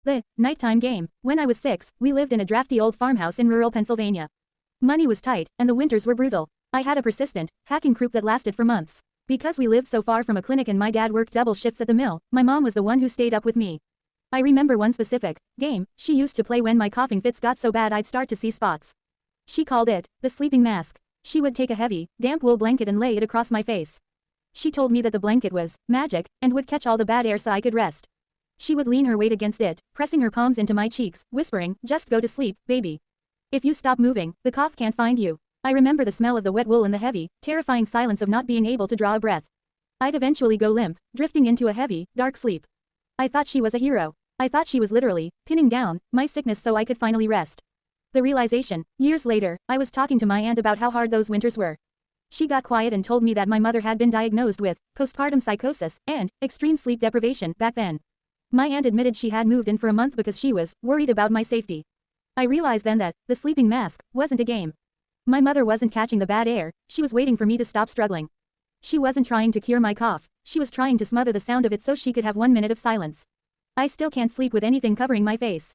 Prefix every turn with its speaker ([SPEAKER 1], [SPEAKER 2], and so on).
[SPEAKER 1] The nighttime game. When I was 6, we lived in a drafty old farmhouse in rural Pennsylvania. Money was tight, and the winters were brutal. I had a persistent, hacking croup that lasted for months. Because we lived so far from a clinic and my dad worked double shifts at the mill, my mom was the one who stayed up with me. I remember one specific game she used to play when my coughing fits got so bad I'd start to see spots. She called it the sleeping mask. She would take a heavy, damp wool blanket and lay it across my face. She told me that the blanket was magic and would catch all the bad air so I could rest. She would lean her weight against it, pressing her palms into my cheeks, whispering, "Just go to sleep, baby. If you stop moving, the cough can't find you." I remember the smell of the wet wool and the heavy, terrifying silence of not being able to draw a breath. I'd eventually go limp, drifting into a heavy, dark sleep. I thought she was a hero. I thought she was literally pinning down my sickness so I could finally rest. The realization, years later, I was talking to my aunt about how hard those winters were. She got quiet and told me that my mother had been diagnosed with postpartum psychosis and extreme sleep deprivation back then. My aunt admitted she had moved in for a month because she was worried about my safety. I realized then that the sleeping mask wasn't a game. My mother wasn't catching the bad air, she was waiting for me to stop struggling. She wasn't trying to cure my cough, she was trying to smother the sound of it so she could have 1 minute of silence. I still can't sleep with anything covering my face.